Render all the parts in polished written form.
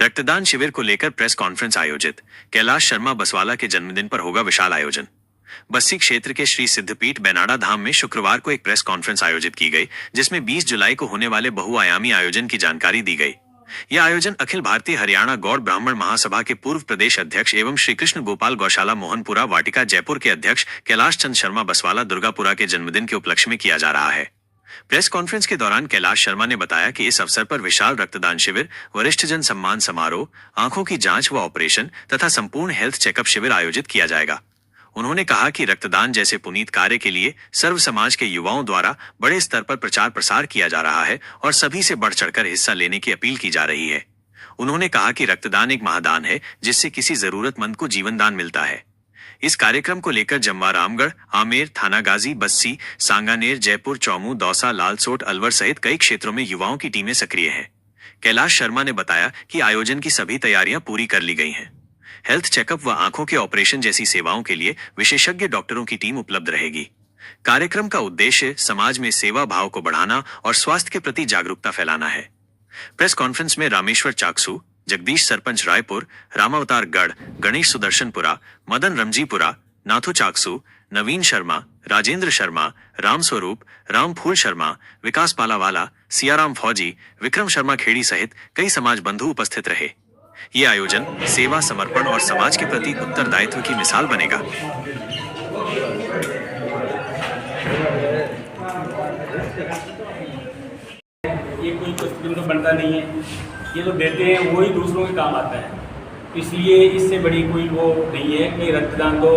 रक्तदान शिविर को लेकर प्रेस कॉन्फ्रेंस आयोजित। कैलाश शर्मा बसवाला के जन्मदिन पर होगा विशाल आयोजन। बस्सी क्षेत्र के श्री सिद्धपीठ बैनाडा धाम में शुक्रवार को एक प्रेस कॉन्फ्रेंस आयोजित की गई, जिसमें 20 जुलाई को होने वाले बहुआयामी आयोजन की जानकारी दी गई। यह आयोजन अखिल भारतीय हरियाणा गौड़ ब्राह्मण महासभा के पूर्व प्रदेश अध्यक्ष एवं श्री कृष्ण गोपाल गौशाला मोहनपुरा वाटिका जयपुर के अध्यक्ष कैलाश चंद शर्मा बसवाला दुर्गापुरा के जन्मदिन के उपलक्ष्य में किया जा रहा है। प्रेस कॉन्फ्रेंस के दौरान कैलाश शर्मा ने बताया कि इस अवसर पर विशाल रक्तदान शिविर, वरिष्ठ जन सम्मान समारोह, आंखों की जांच व ऑपरेशन तथा संपूर्ण हेल्थ चेकअप शिविर आयोजित किया जाएगा। उन्होंने कहा कि रक्तदान जैसे पुनीत कार्य के लिए सर्व समाज के युवाओं द्वारा बड़े स्तर पर प्रचार प्रसार किया जा रहा है और सभी से बढ़ चढ़कर हिस्सा लेने की अपील की जा रही है। उन्होंने कहा कि रक्तदान एक महादान है, जिससे किसी जरूरतमंद को जीवन दान मिलता है। इस कार्यक्रम को लेकर जम्वा, रामगढ़, आमेर, थानागाजी, बस्सी, सांगानेर, जयपुर, चौमू, दौसा, लालसोट, अलवर सहित कई क्षेत्रों में युवाओं की टीमें सक्रिय हैं। कैलाश शर्मा ने बताया कि आयोजन की सभी तैयारियां पूरी कर ली गई हैं। हेल्थ चेकअप व आंखों के ऑपरेशन जैसी सेवाओं के लिए विशेषज्ञ डॉक्टरों की टीम उपलब्ध रहेगी। कार्यक्रम का उद्देश्य समाज में सेवा भाव को बढ़ाना और स्वास्थ्य के प्रति जागरूकता फैलाना है। प्रेस कॉन्फ्रेंस में रामेश्वर चाकसू, जगदीश सरपंच रायपुर, रामावतार गढ़, गणेश सुदर्शनपुरा, मदन रमजीपुरा, नाथू चाकसू, नवीन शर्मा, राजेंद्र शर्मा, राम स्वरूप, राम फूल शर्मा, विकास पालावाला, सियाराम फौजी, विक्रम शर्मा खेड़ी सहित कई समाज बंधु उपस्थित रहे। ये आयोजन सेवा, समर्पण और समाज के प्रति उत्तरदायित्व की मिसाल बनेगा। ये कोई कस्टम तो बनता नहीं है, ये तो देते हैं वही दूसरों के काम आता है, इसलिए इससे बड़ी कोई वो नहीं है कि रक्तदान तो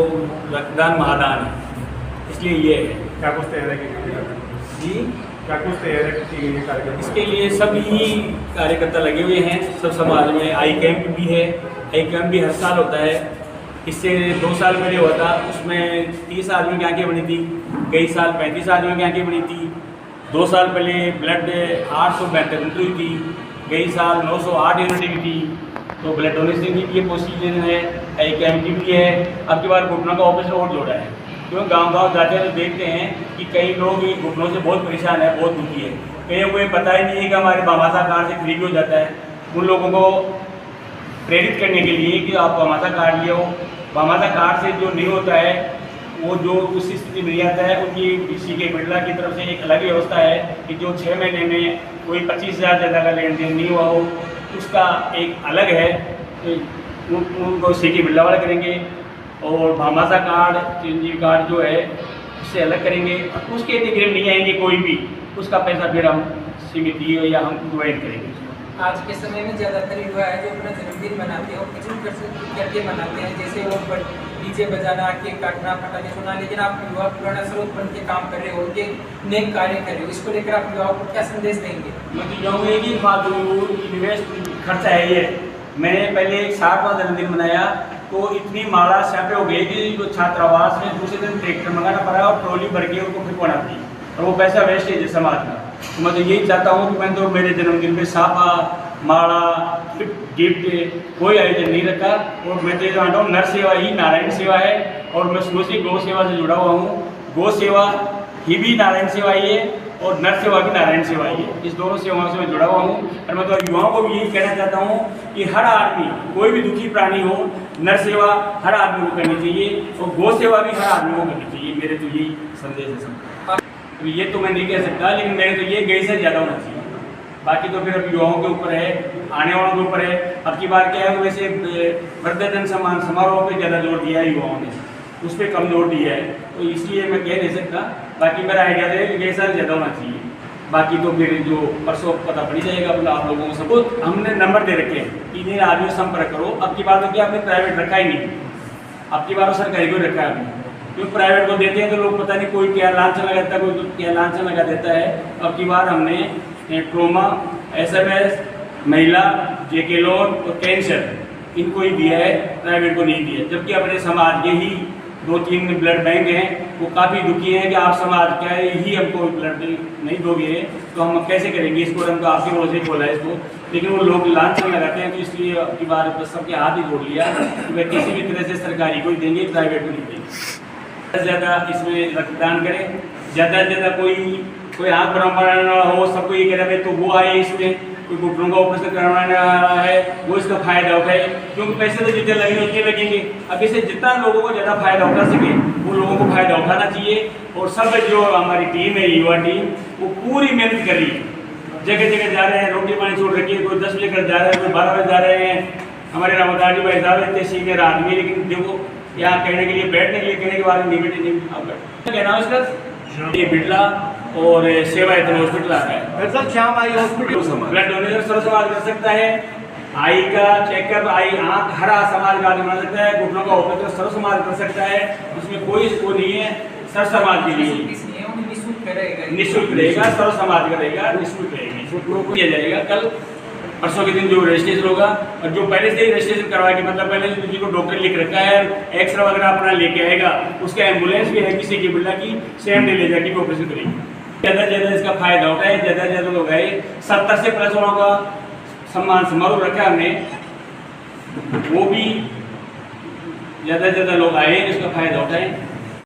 रक्तदान महादान है, इसलिए ये है। क्या कुछ तैयार है जी, क्या कुछ तैयार है कार्यक्रम? इसके लिए सभी कार्यकर्ता लगे हुए हैं, सब समाज में। आई कैंप भी है, आई कैंप भी हर साल होता है। इससे 2 साल पहले हुआ था, उसमें 30 आदमी की आंखें बनी थी, कई साल 35 आदमी की आंखें बनी थी। 2 साल पहले ब्लड 872 यूनिट हुई थी, कई साल 908 यूनिट हुई थी। तो ब्लड डोनेशन की भी ये प्रोसीजर है, आई कैंप की भी है। अब की बार घुटनों का ऑपरेशन और जोड़ा है, क्योंकि गांव-गांव जाते हैं तो देखते हैं कि कई लोग घुटनों से बहुत परेशान है, बहुत दुखी है। कई को ये पता ही नहीं है कि हमारे भामाशाह कार्ड से फ्री भी हो जाता है। उन लोगों को प्रेरित करने के लिए कि आप भामाशाह कार्ड लियो। भामाशाह कार्ड से जो नहीं होता है, वो जो उस स्थिति में आता है, उनकी सीके बिरला की तरफ से एक अलग व्यवस्था है कि जो 6 महीने में कोई 25,000 ज़्यादा का लेन देन नहीं हुआ हो, उसका एक अलग है, उनको सीके बिरला वाला करेंगे। और भामाशाह कार्ड, चिरंजीवी कार्ड जो है उससे अलग करेंगे। उसके निगम नहीं आएंगे कोई भी, उसका पैसा फिर हम सीमित या हम डिवाइड करेंगे। आज के समय में ज़्यादातर युवा है जो अपना जन्मदिन मनाते हैं और कुछ करके मनाते हैं, जैसे वो डीजे बजाना, केक काटना, पटाखे छूना। लेकिन आप युवा पुराना स्रोत बन के काम कर रहे हो, ये नेक कार्य कर रहे हो, इसको लेकर आप युवाओं को क्या संदेश देंगे? मैं तो कहूँगा कि फालतू निवेश खर्चा है ये। मैंने पहले एक 60वां जन्मदिन मनाया तो इतनी माला स्यापे हो गई कि जो छात्रावास में दूसरे दिन ट्रैक्टर मंगाना पड़ा और ट्रॉली भर के उनको फिर पड़ी, और वो पैसा वेस्टेज है समाज का। तो मैं तो यही चाहता हूँ कि मैं तो मेरे जन्मदिन पे साफा, माला, गिफ्ट कोई आयोजन नहीं रखा। और मैं तो जानता हूँ नर सेवा ही नारायण सेवा है, और मैं शुरू से गौ सेवा से जुड़ा हुआ हूँ। गौ सेवा ही भी नारायण सेवा ही है और नर सेवा भी नारायण सेवा ही है। इस दोनों सेवाओं से मैं जुड़ा हुआ हूँ। और मैं तो युवाओं को भी यही कहना चाहता हूँ कि हर आदमी, कोई भी दुखी प्राणी हो, नर सेवा हर आदमी को करनी चाहिए और गौ सेवा भी हर आदमी को करनी चाहिए। मेरे तो यही संदेश है सबका। तो ये तो मैं नहीं कह सकता, लेकिन मेरे तो ये गई से ज़्यादा होना चाहिए। बाकी तो फिर अब युवाओं के ऊपर है, आने वालों के ऊपर है। अब की बार क्या है, वैसे वृद्धजन सम्मान समारोह पे ज़्यादा जोर दिया है युवाओं ने, उस पर कम जोर दिया है, तो इसलिए मैं कह नहीं सकता। बाकी मेरा आइडिया है कि ऐसा ज़्यादा होना चाहिए। बाकी तो फिर जो परसों पता पड़ जाएगा, अपना आप लोगों को सबूत हमने नंबर दे रखे हैं कि इन्हें आदमी संपर्क करो। अब की बार तो क्या आपने प्राइवेट रखा ही नहीं, अब की बार सरकारी को रखा है आपने, क्योंकि प्राइवेट को देते हैं तो लोग पता नहीं कोई क्या लांछन लगा देता है, कोई तो क्या लांछन लगा देता है। अब की बार हमने ट्रोमा, SMS, महिला, जेके लोन और कैंसर इनको ही दिया है, प्राइवेट को नहीं दिया। जबकि अपने समाज के ही 2-3 ब्लड बैंक हैं, वो काफ़ी दुखी हैं कि आप समाज क्या ही हमको ब्लड नहीं दोगे तो हम कैसे करेंगे इसको। हम तो आपके भरोसे खोला है इसको, लेकिन वो लोग लांछन लगाते हैं। तो इसलिए अब की बार बस सबके हाथ ही जोड़ लिया कि वह किसी भी तरह से सरकारी को ही देंगे, प्राइवेट को नहीं देंगे। ज़्यादा इसमें रक्तदान करें, ज़्यादा से ज़्यादा कोई आँख ब्राह्मण हो, सबको ये कह रहा है तो वो आए इसमें, कोई घुटनों का ऑपरेशन करवाने आ रहा है वो इसका फायदा उठाए, क्योंकि पैसे तो जितने लगेंगे उतने लगेंगे। अब इसे जितना लोगों को ज़्यादा फायदा उठा सके वो लोगों को फायदा उठाना चाहिए। और सब जो हमारी टीम है, युवा टीम, वो पूरी मेहनत कर रही है, जगह जगह जा रहे हैं, रोटी पानी छोड़ रखी है, कोई 10 बजे कर जा रहे हैं, कोई 12 बजे जा रहे हैं। हमारे रामदाजी भाई साहब इतने सीनियर आदमी, लेकिन देखो यहाँ कहने के लिए, बैठने के लिए कहने के बाद नहीं बैठे, नहीं कहना है उसका। ये बिरला और सेवा यत्न हॉस्पिटल आ रहा है, sir Shyam eye hospital blood donation सर्व समाज कर सकता है, आई का चेकअप, आई आँख हरा समाज का बना सकता है, घुटनों का ऑपरेशन सर्व समाज कर सकता है, उसमें कोई वो नहीं है, सर्व समाज के लिए निःशुल्क रहेगा, सर्व समाज का रहेगा, निःशुल्क रहेगा, निःशुल्क किया जाएगा। कल परसों के दिन जो रजिस्ट्रेशन होगा, और जो पहले से ही रजिस्ट्रेशन करवा के, मतलब पहले जिनको डॉक्टर लिख रखा है, एक्सरे वगैरह अपना लेके आएगा, उसका एम्बुलेंस भी है किसी की बिल्ला की, सेम डे ले जाके ऑपरेशन करेगी। ज़्यादा से ज़्यादा इसका फायदा उठाए, ज़्यादा से ज़्यादा लोग आए। 70 से प्लस वालों का सम्मान समारोह रखा हमने, वो भी ज़्यादा से ज़्यादा लोग आए, इसका फायदा उठाएं।